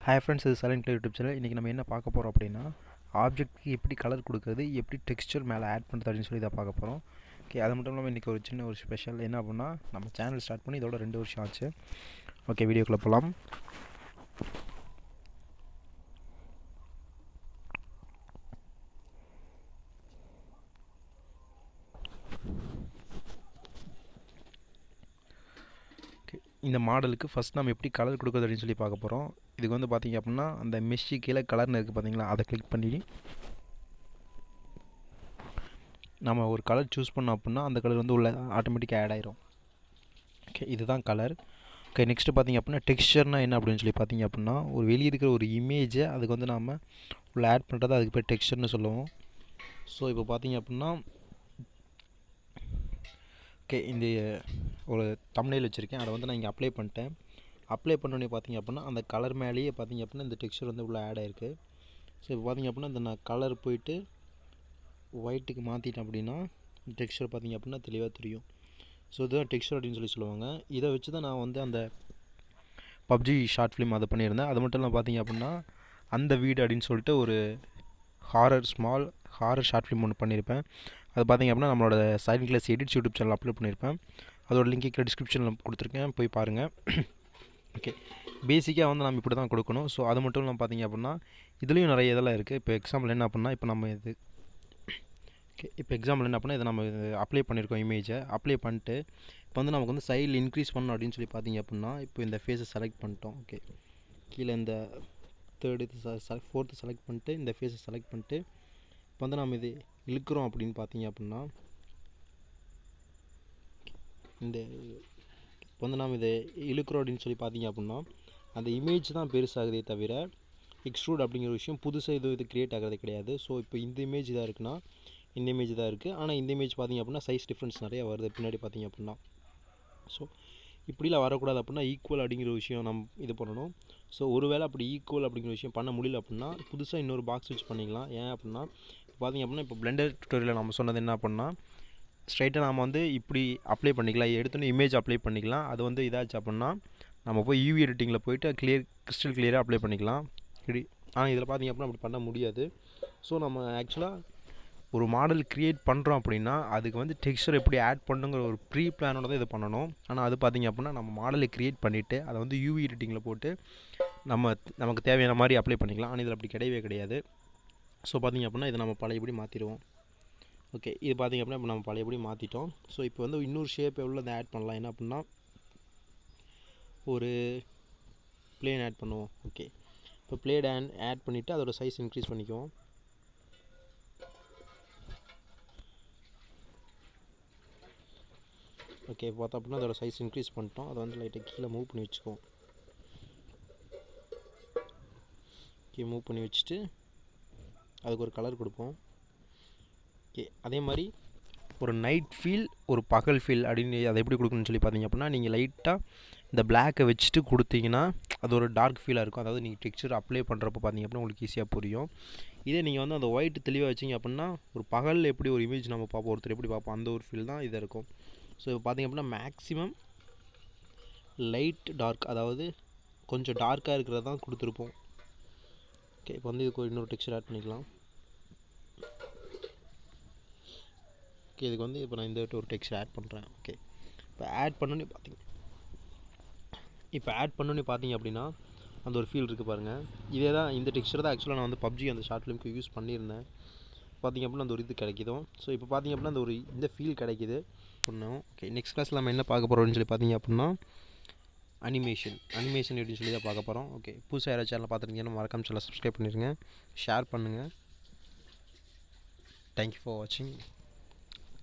Hi friends, இது silent clear YouTube channel. இன்றைக்கி நம்ம என்ன பார்க்க போகிறோம் அப்படின்னா, ஆப்ஜெக்ட்க்கு எப்படி கலர் கொடுக்குறது, எப்படி டெக்ஸ்சர் மேலே ஆட் பண்ணுறது அப்படின்னு சொல்லி இதை பார்க்க போகிறோம். ஓகே, அது மட்டும் இல்லாமல் இன்றைக்கி ஒரு சின்ன ஒரு ஸ்பெஷல் என்ன அப்படின்னா, நம்ம சேனல் ஸ்டார்ட் பண்ணி இதோட 2 வருஷம் ஆச்சு. ஓகே, வீடியோக்குள்ளே போகலாம். இந்த மாடலுக்கு ஃபஸ்ட் நம்ம எப்படி கலர் கொடுக்குறது அப்படின்னு சொல்லி பார்க்க போகிறோம். இதுக்கு வந்து பார்த்திங்க அப்படின்னா, அந்த மெஷ்ஷு கீழே கலர்னு இருக்குது பார்த்தீங்களா, அதை கிளிக் பண்ணி நம்ம ஒரு கலர் சூஸ் பண்ணோம் அப்படின்னா அந்த கலர் வந்து உள்ள ஆட்டோமேட்டிக்காக ஆட் ஆயிரும். ஓகே, இதுதான் கலர். ஓகே, நெக்ஸ்ட்டு பார்த்திங்க அப்படின்னா டெக்ஸ்சர்னால் என்ன அப்படின்னு சொல்லி பார்த்திங்க அப்படின்னா, ஒரு வெளியே இருக்கிற ஒரு இமேஜை அதுக்கு வந்து நம்ம உள்ள ஆட் பண்ணுறது, அதுக்கு பேர் டெக்ஸ்சர்னு சொல்லுவோம். ஸோ இப்போ பார்த்திங்க அப்படின்னா, ஓகே, இந்த ஒரு தம்ப்நெயில் வச்சுருக்கேன், அதை வந்து நான் இங்கே அப்ளை பண்ணிட்டேன். அப்ளை பண்ணோடனே பார்த்திங்க அப்படின்னா அந்த கலர் மேலேயே பார்த்திங்க அப்படின்னா இந்த டெக்ஸ்சர் வந்து உள்ளே ஆட் ஆகிருக்கு. ஸோ இப்போ பார்த்திங்க அப்படின்னா இந்த நான் கலர் போயிட்டு ஒயிட்டுக்கு மாற்றிட்டேன் அப்படின்னா டெக்ஸ்சர் பார்த்திங்க அப்படின்னா தெளிவாக தெரியும். ஸோ இதுதான் டெக்ஸ்சர் அப்படின்னு சொல்லி சொல்லுவாங்க. இதை வச்சு தான் நான் வந்து அந்த பப்ஜி ஷார்ட் ஃபிலிம் அதை பண்ணியிருந்தேன். அது மட்டும் இல்லாமல் பார்த்திங்க அப்படின்னா அந்த வீடு அப்படின்னு சொல்லிட்டு ஒரு ஸ்மால் ஹாரர் ஷார்ட் ஃபிலிம் ஒன்று பண்ணியிருப்பேன். அது பார்த்திங்க அப்படின்னா நம்மளோட silent class edits YouTube channel upload பண்ணியிருப்பேன். அதோட லிங்க் கீழே டிஸ்கிரிப்ஷனில் கொடுத்துருக்கேன், போய் பாருங்கள். ஓகே, பேசிக்காக வந்து நம்ம இப்படி தான் கொடுக்கணும். ஸோ அது மட்டும் இல்லாமல் பார்த்திங்க அப்படின்னா இதுலேயும் நிறைய இதெல்லாம் இருக்குது. இப்போ எக்ஸாம்பிள் என்ன அப்படின்னா, இப்போ நம்ம இது இப்போ எக்ஸாம்பிள் என்ன அப்படின்னா, இதை நம்ம அப்ளை பண்ணியிருக்கோம், இமேஜை அப்ளை பண்ணிட்டு இப்போ வந்து நமக்கு வந்து சைடில் இன்க்ரீஸ் பண்ணணும் அப்படின்னு சொல்லி பார்த்திங்க அப்படின்னா, இப்போ இந்த ஃபேஸை செலக்ட் பண்ணிட்டோம். ஓகே, கீழே இந்த ஃபோர்த்து செலக்ட் பண்ணிட்டு இந்த ஃபேஸை செலக்ட் பண்ணிட்டு இப்போ வந்து நம்ம இது இழுக்கிறோம் அப்படின்னு பார்த்திங்க அப்படின்னா, இந்த இப்போ வந்து நாம் இதை இழுக்கிறோம் அப்படின்னு சொல்லி பார்த்திங்க அப்படின்னா அந்த இமேஜ் தான் பெருசாகுதே தவிர எக்ஸ்ட்ரூட் அப்படிங்கிற விஷயம் புதுசாக இது க்ரியேட் ஆகிறது கிடையாது. ஸோ இப்போ இந்த இமேஜ் இதாக இருக்குன்னா இந்த இமேஜ் தான் இருக்குது, ஆனால் இந்த இமேஜ் பார்த்திங்க அப்படின்னா சைஸ் டிஃப்ரென்ஸ் நிறையா வருது பின்னாடி பார்த்திங்க அப்படின்னா. ஸோ இப்படிலாம் வரக்கூடாது அப்படின்னா ஈக்குவல் அப்படிங்கிற விஷயம் நம்ம இது பண்ணணும். ஸோ ஒருவேளை அப்படி ஈக்குவல் அப்படிங்கிற விஷயம் பண்ண முடியல அப்படின்னா புதுசாக இன்னொரு பாக்ஸ் வச்சு பண்ணிக்கலாம். ஏன் அப்படின்னா பார்த்திங்க அப்படின்னா இப்போ பிளெண்டர் டுட்டோரியலில் நம்ம சொன்னது என்ன அப்படின்னா, ஸ்ட்ரைட்டாக நாம் வந்து இப்படி அப்ளை பண்ணிக்கலாம், எடுத்தோன்னே இமேஜ் அப்ளை பண்ணிக்கலாம். அது வந்து இதாச்சு அப்படின்னா நம்ம போய் யூவி எடிட்டிங்கில் போய்ட்டு கிறிஸ்டல் கிளியராக அப்ளை பண்ணிக்கலாம். இப்படி ஆனால் இதில் பார்த்திங்க அப்படின்னா அப்படி பண்ண முடியாது. ஸோ நம்ம ஆக்சுவலாக ஒரு மாடல் க்ரியேட் பண்ணுறோம் அப்படின்னா அதுக்கு வந்து டெக்ஸ்சர் எப்படி ஆட் பண்ணுங்கிற ஒரு ப்ரீ பிளானோட தான் இது பண்ணணும். ஆனால் அது பார்த்திங்க அப்படின்னா நம்ம மாடலை க்ரியேட் பண்ணிவிட்டு அதை வந்து யூவி எடிட்டிங்கில் போட்டு நமக்கு தேவையான மாதிரி அப்ளை பண்ணிக்கலாம். ஆனால் இதில் அப்படி கிடையவே கிடையாது. ஸோ பார்த்திங்க அப்படின்னா இதை நம்ம பழையபடி மாற்றிடுவோம். ஓகே, இது பார்த்திங்க அப்படின்னா இப்போ நம்ம பழையபடி மாற்றிட்டோம். ஸோ இப்போ வந்து இன்னொரு ஷேப் எவ்வளோ அதை ஆட் பண்ணலாம். என்ன அப்படின்னா ஒரு பிளேன் ஆட் பண்ணுவோம். ஓகே, இப்போ பிளேட் ஆட் பண்ணிவிட்டு அதோட சைஸ் இன்க்ரீஸ் பண்ணிக்குவோம். ஓகே, பார்த்தோம் அப்படின்னா அதோட சைஸ் இன்க்ரீஸ் பண்ணிட்டோம். அதை வந்து லைட்டாக கீழே மூவ் பண்ணி வச்சுக்குவோம். ஓகே, மூவ் பண்ணி வச்சுட்டு அதுக்கு ஒரு கலர் கொடுப்போம். ஓகே, அதே மாதிரி ஒரு நைட் ஃபீல் ஒரு பகல் ஃபீல் அப்படின்னு அதை எப்படி கொடுக்கணும்னு சொல்லி பார்த்தீங்க அப்படின்னா, நீங்கள் லைட்டாக இந்த பிளாக்கை வச்சுட்டு கொடுத்தீங்கன்னா அது ஒரு டார்க் ஃபீலாக இருக்கும். அதாவது நீங்கள் டெக்ஸ்சர் அப்ளை பண்ணுறப்போ பார்த்தீங்க அப்படின்னா உங்களுக்கு ஈஸியாக புரியும். இதே நீங்கள் வந்து அந்த ஒயிட் தெளிவாக வச்சிங்க அப்படின்னா ஒரு பகலில் எப்படி ஒரு இமேஜ் நம்ம பார்ப்போம், ஒருத்தர் எப்படி பார்ப்போம், அந்த ஒரு ஃபீல் தான் இதாக இருக்கும். ஸோ இப்போ பார்த்திங்க அப்படின்னா மேக்ஸிமம் லைட் டார்க், அதாவது கொஞ்சம் டார்க்காக இருக்கிறது தான் கொடுத்துருப்போம். ஓகே, இப்போ வந்து இதுக்கு இன்னொரு டெக்ஸ்சர் ஆட் பண்ணிக்கலாம். ஓகே, இதுக்கு வந்து இப்போ நான் இந்த ஒரு டெக்ஸ்சர் ஆட் பண்ணுறேன். ஓகே, இப்போ ஆட் பண்ணோன்னே பார்த்தீங்க அப்படின்னா அந்த ஒரு ஃபீல் இருக்குது பாருங்கள். இதே தான் இந்த டெக்ஸ்சர் தான் ஆக்சுவலாக நான் வந்து பப்ஜி அந்த ஷார்ட் ஃபிலிம்க்கு யூஸ் பண்ணியிருந்தேன். பார்த்திங்க அப்படின்னா அந்த ஒரு இது கிடைக்குதும். ஸோ இப்போ பார்த்திங்க அப்படின்னா அந்த ஒரு இந்த ஃபீல் கிடைக்கிது பண்ணோம். ஓகே, நெக்ஸ்ட் கிளாஸில் நம்ம என்ன பார்க்க போகிறோம்னு சொல்லி பார்த்திங்க அப்படின்னா அனிமேஷன் எப்படின்னு சொல்லி தான் பார்க்க போகிறோம். ஓகே, புதுசாக யாராவது சேனல் பார்த்துருந்தீங்கன்னா மறக்காம சேனலை சப்ஸ்கிரைப் பண்ணிடுங்க, ஷேர் பண்ணுங்கள். தேங்க்யூ ஃபார் வாட்சிங்.